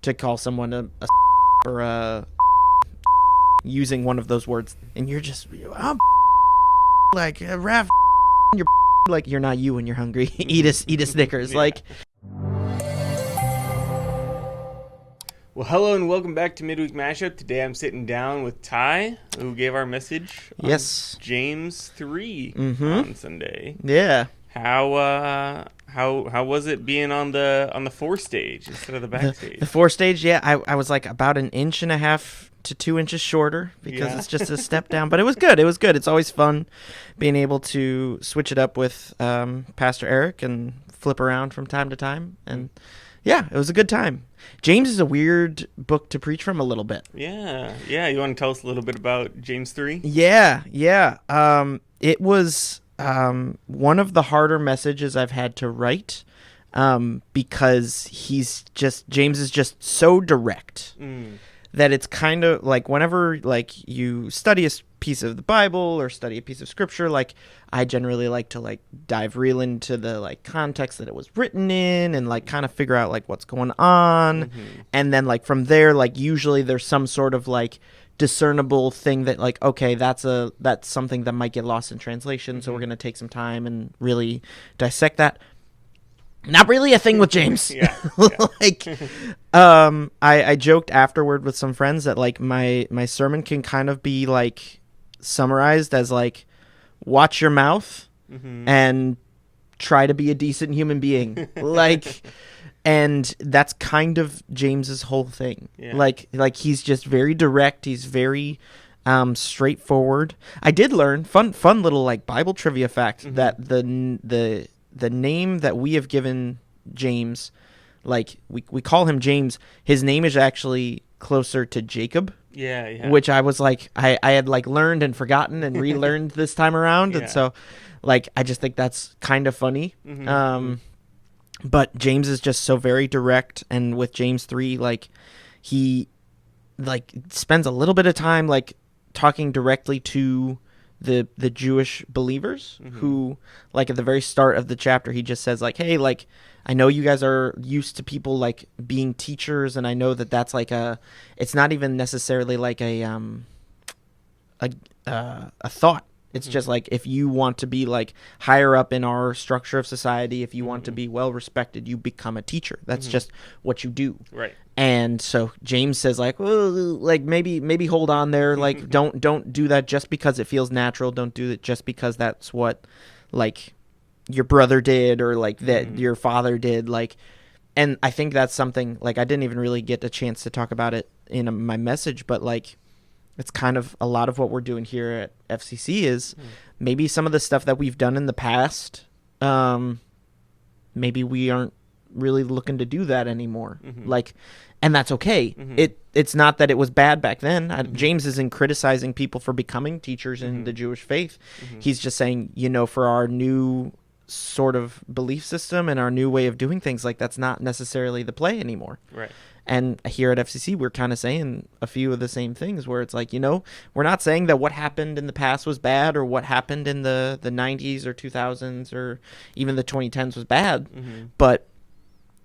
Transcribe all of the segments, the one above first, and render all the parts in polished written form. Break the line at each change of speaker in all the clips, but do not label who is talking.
to call someone a or a using one of those words, and you're just I'm like Raph, you're like you're not you when you're hungry. eat a Snickers.
Yeah.
Like.
Well, hello and welcome back to Midweek Mashup. Today I'm sitting down with Ty, who gave our message on
Yes.
James 3 on Sunday.
Yeah.
How was it being on the fore stage instead of the backstage?
The fore stage, yeah, I was like about 1.5 inches to 2 inches shorter because
Yeah.
it's just a step down, but it was good. It's always fun being able to switch it up with Pastor Eric and flip around from time to time, and yeah, it was a good time. James is a weird book to preach from a little bit.
Yeah. You want to tell us a little bit about James 3?
Yeah. It was one of the harder messages I've had to write because James is just so direct that it's kind of like whenever like you study a piece of the Bible or study a piece of scripture, like I generally like to like dive real into the like context that it was written in and like kind of figure out like what's going on. And then like from there, like usually there's some sort of like discernible thing that like, okay, that's something that might get lost in translation. So we're going to take some time and really dissect that. Not really a thing with James.
Yeah.
Like, I joked afterward with some friends that like my sermon can kind of be like summarized as like, watch your mouth and try to be a decent human being. Like, and that's kind of James's whole thing.
Yeah.
Like he's just very direct. He's very straightforward. I did learn fun little like Bible trivia fact that the name that we have given James, like we call him James, his name is actually closer to Jacob.
Yeah.
Which I was like, I had like learned and forgotten and relearned this time around.
Yeah.
And so like, I just think that's kind of funny. But James is just so very direct. And with James 3, like he like spends a little bit of time like talking directly to the Jewish believers who like at the very start of the chapter, he just says like, hey, like, I know you guys are used to people like being teachers. And I know that that's like it's not even necessarily like a thought. It's just like, if you want to be like higher up in our structure of society, if you want to be well respected, you become a teacher. That's just what you do.
Right.
And so James says like, well, like maybe hold on there. Like, don't do that just because it feels natural. Don't do it just because that's what like your brother did or like that your father did. Like, and I think that's something like I didn't even really get a chance to talk about it in my message, but like, it's kind of a lot of what we're doing here at FCC is maybe some of the stuff that we've done in the past. Maybe we aren't really looking to do that anymore. Like, and that's okay. It's not that it was bad back then. James isn't criticizing people for becoming teachers in the Jewish faith. He's just saying, for our new sort of belief system and our new way of doing things, like that's not necessarily the play anymore.
Right.
And here at FCC, we're kind of saying a few of the same things where it's like, we're not saying that what happened in the past was bad or what happened in the 90s or 2000s or even the 2010s was bad. But,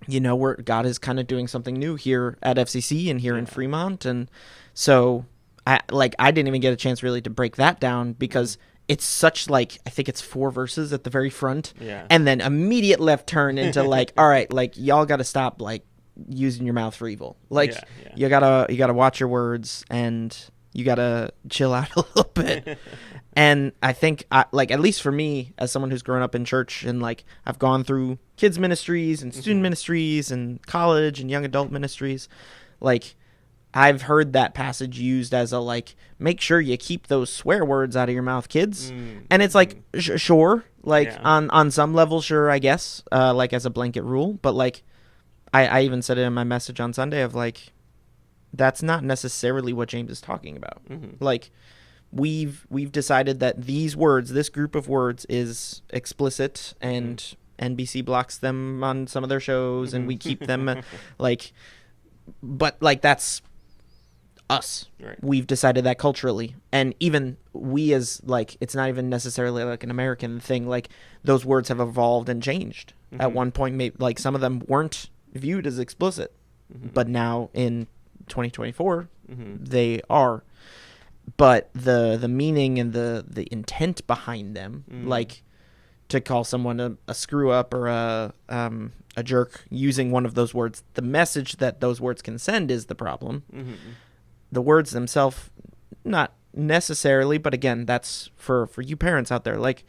God is kind of doing something new here at FCC and here in Fremont. And so I didn't even get a chance really to break that down because it's such like, I think it's 4 verses at the very front.
Yeah.
And then immediate left turn into like, all right, like y'all got to stop like using your mouth for evil. Like you gotta watch your words and you gotta chill out a little bit. And I think like, at least for me as someone who's grown up in church and like I've gone through kids ministries and student ministries and college and young adult ministries, like I've heard that passage used as a like, make sure you keep those swear words out of your mouth, kids. And it's like sure, like on some level, sure, I guess, like as a blanket rule, but like I even said it in my message on Sunday of like, that's not necessarily what James is talking about. Like we've decided that these words, this group of words is explicit and NBC blocks them on some of their shows and we keep them like, but like that's us.
Right.
We've decided that culturally. And even we as like, it's not even necessarily like an American thing. Like those words have evolved and changed. At one point, maybe like some of them weren't viewed as explicit. but now in 2024, they are. But the meaning and the intent behind them, like to call someone a screw up or a jerk using one of those words, the message that those words can send is the problem. The words themselves, not necessarily, but again, that's for you parents out there. Like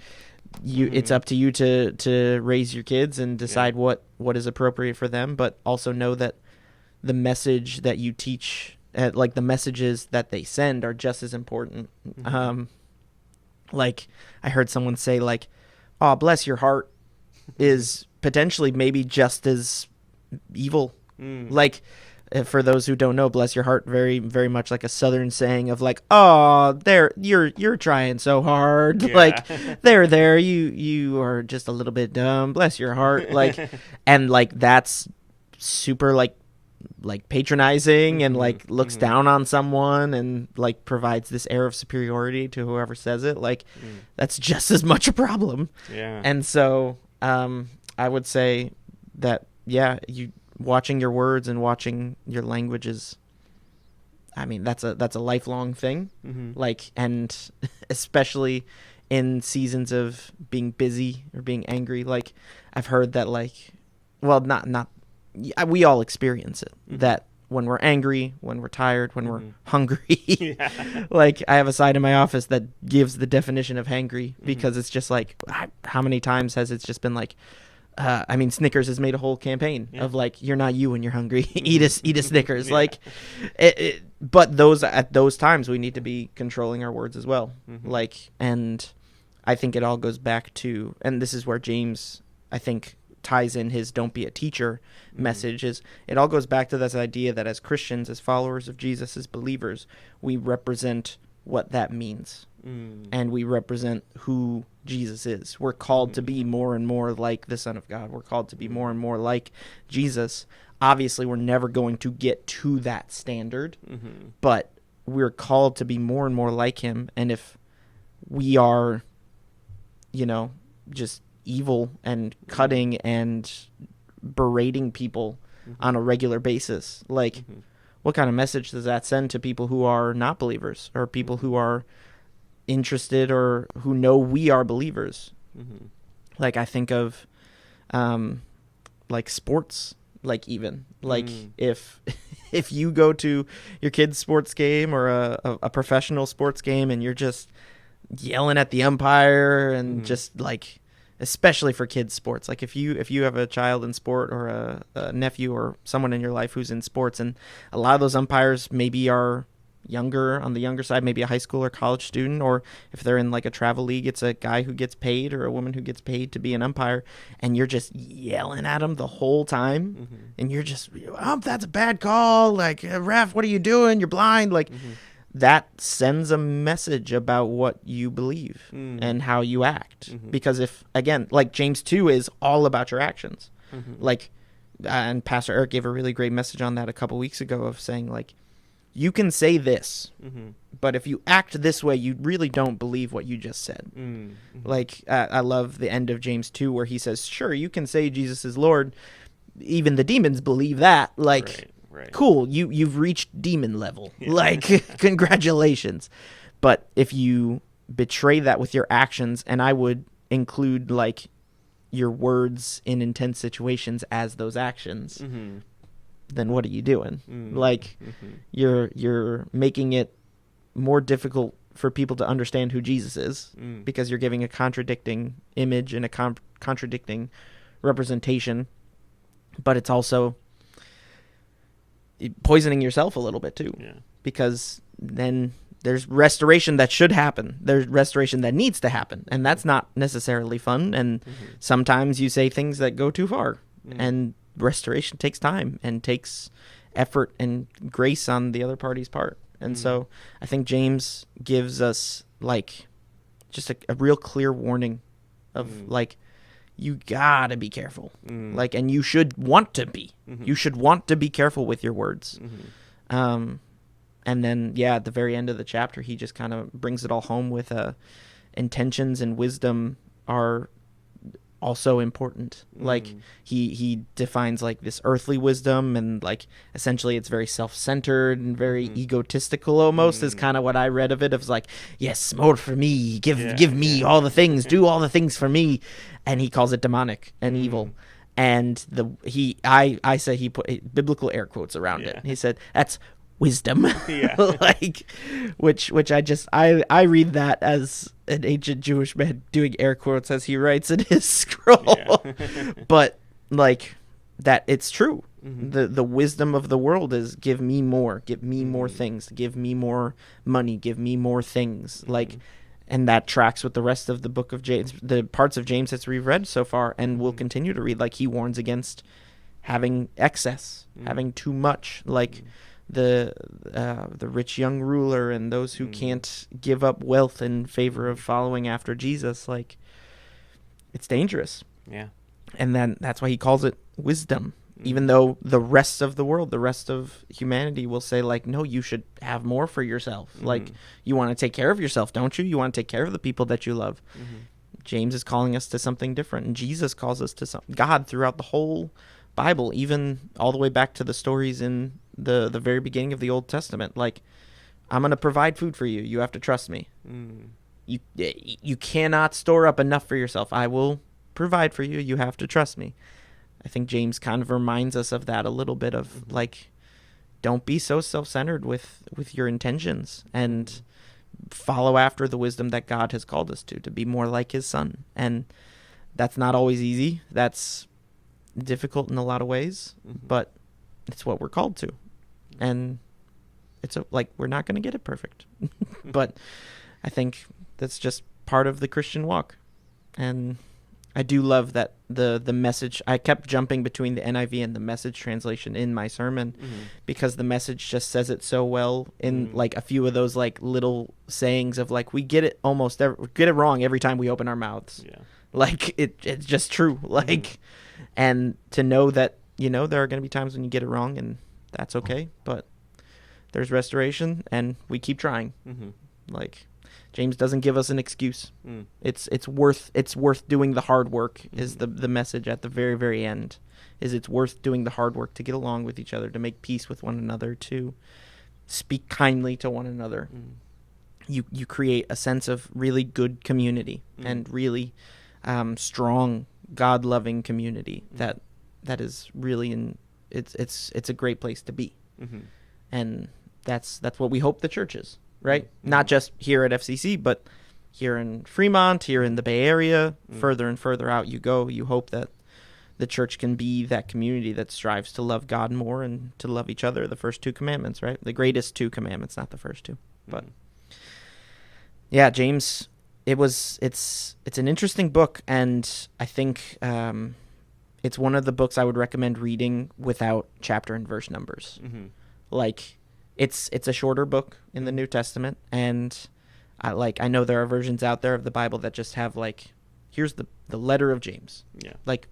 it's up to you to raise your kids and decide what is appropriate for them, but also know that the message that you teach, like the messages that they send, are just as important. Like I heard someone say, like, "Oh, bless your heart," is potentially maybe just as evil. Like, for those who don't know, bless your heart, very, very much like a Southern saying of like, "Oh, you're trying so hard." Yeah. Like, there, you are just a little bit dumb. Bless your heart. Like, and like that's super like patronizing and like looks down on someone and like provides this air of superiority to whoever says it. Like, that's just as much a problem. Yeah. And so, I would say that, you watching your words and watching your language is, I mean, that's a lifelong thing. Like, and especially in seasons of being busy or being angry, like I've heard that, like, well, not we all experience it, that when we're angry, when we're tired, when we're hungry, like I have a side in my office that gives the definition of hangry, because it's just like, how many times has it just been like, I mean, Snickers has made a whole campaign of like, you're not you when you're hungry. eat a Snickers. Like, but at those times we need to be controlling our words as well. Like, and I think it all goes back to, and this is where James, I think, ties in his "don't be a teacher" message, is it all goes back to this idea that as Christians, as followers of Jesus, as believers, we represent what that means. And we represent who Jesus is. We're called to be more and more like the Son of God. We're called to be more and more like Jesus. Obviously, we're never going to get to that standard, but we're called to be more and more like him. And if we are, just evil and cutting and berating people on a regular basis, like, what kind of message does that send to people who are not believers, or people who are interested or who know we are believers? Like, I think of like sports, like, even like if you go to your kid's sports game or a professional sports game and you're just yelling at the umpire and just like, especially for kids sports, like if you have a child in sport or a nephew or someone in your life who's in sports, and a lot of those umpires maybe are on the younger side, maybe a high school or college student, or if they're in like a travel league, it's a guy who gets paid or a woman who gets paid to be an umpire, and you're just yelling at them the whole time, and you're just, that's a bad call, like, ref, what are you doing, you're blind, like, that sends a message about what you believe and how you act. Because if, again, like James 2 is all about your actions. Like, and Pastor Eric gave a really great message on that a couple weeks ago, of saying, like, you can say this, but if you act this way, you really don't believe what you just said. Like, I love the end of James 2 where he says, sure, you can say Jesus is Lord. Even the demons believe that. Like, right. Cool, you've reached demon level. Like, congratulations. But if you betray that with your actions, and I would include like your words in intense situations as those actions, then what are you doing? Like, you're making it more difficult for people to understand who Jesus is, because you're giving a contradicting image and a contradicting representation, but it's also poisoning yourself a little bit too, because then there's restoration that should happen. There's restoration that needs to happen, and that's not necessarily fun. And sometimes you say things that go too far, and restoration takes time and takes effort and grace on the other party's part. And so I think James gives us like just a real clear warning of like, you gotta be careful. Like, and you should want to be. You should want to be careful with your words. And then, at the very end of the chapter, he just kind of brings it all home with intentions and wisdom are also important. Like he defines like this earthly wisdom, and like essentially it's very self-centered and very egotistical almost is kind of what I read of it. It was like, yes, more for me, give me all the things, do all the things for me. And he calls it demonic and evil. And I say he put biblical air quotes around it. He said that's wisdom. Like which I read that as an ancient Jewish man doing air quotes as he writes in his scroll. But like that, it's true. The wisdom of the world is give me more things, give me more money, give me more things. Like, and that tracks with the rest of the book of James, the parts of James that we've read so far and will continue to read. Like, he warns against having excess, having too much, like the rich young ruler and those who can't give up wealth in favor of following after Jesus. Like, it's dangerous. Yeah. And then that's why he calls it wisdom. Even though the rest of the world, the rest of humanity will say, like, no, you should have more for yourself. Like, you want to take care of yourself, don't you? You want to take care of the people that you love. James is calling us to something different. And Jesus calls us to something. God, throughout the whole Bible, even all the way back to the stories in the very beginning of the Old Testament, like, I'm going to provide food for you. You have to trust me. You cannot store up enough for yourself. I will provide for you. You have to trust me. I think James kind of reminds us of that a little bit of like, don't be so self-centered with your intentions, and follow after the wisdom that God has called us to be more like his son. And that's not always easy. That's difficult in a lot of ways, but it's what we're called to. And it's like, we're not going to get it perfect, but I think that's just part of the Christian walk. And I do love that the message, I kept jumping between the NIV and the Message translation in my sermon, because the Message just says it so well in like a few of those like little sayings of like, we get it get it wrong every time we open our mouths. Like it's just true. Like, and to know that, you know, there are going to be times when you get it wrong, and that's okay, but there's restoration and we keep trying. Like, James doesn't give us an excuse. It's worth doing the hard work is the message at the very, very end. Is it's worth doing the hard work to get along with each other, to make peace with one another, to speak kindly to one another. You create a sense of really good community and really strong, God-loving community that is really it's a great place to be. And that's what we hope the church is. Right? Not just here at FCC, but here in Fremont, here in the Bay Area, further and further out you go. You hope that the church can be that community that strives to love God more and to love each other. The first two commandments, right? The greatest two commandments, not the first two. But yeah, James, it's an interesting book, and I think it's one of the books I would recommend reading without chapter and verse numbers. Like, it's a shorter book in the New Testament, and I know there are versions out there of the Bible that just have like, here's the letter of James. Like,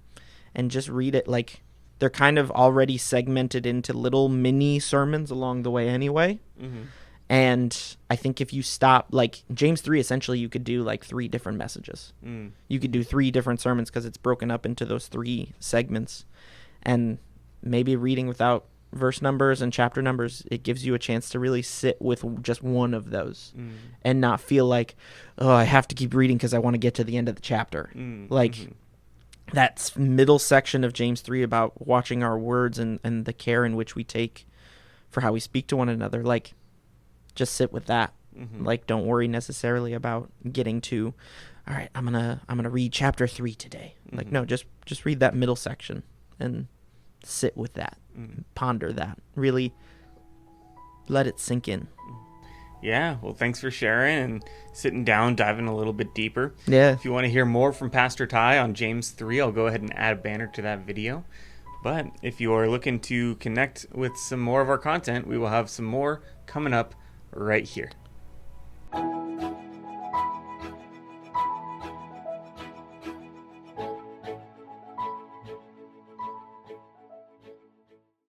and just read it. Like, they're kind of already segmented into little mini sermons along the way anyway. And I think if you stop, like James 3, essentially you could do like 3 different messages. You could do 3 different sermons because it's broken up into those 3 segments. And maybe reading without verse numbers and chapter numbers, it gives you a chance to really sit with just one of those and not feel like, oh, I have to keep reading because I want to get to the end of the chapter. Like, that middle section of James 3 about watching our words and the care in which we take for how we speak to one another, like, just sit with that. Like, don't worry necessarily about getting to, all right, I'm gonna read chapter 3 today. Like, no, just read that middle section and sit with that, ponder that, really let it sink in.
Yeah, well, thanks for sharing and sitting down, diving a little bit deeper.
Yeah.
If you want to hear more from Pastor Ty on James 3, I'll go ahead and add a banner to that video. But if you are looking to connect with some more of our content, we will have some more coming up right here.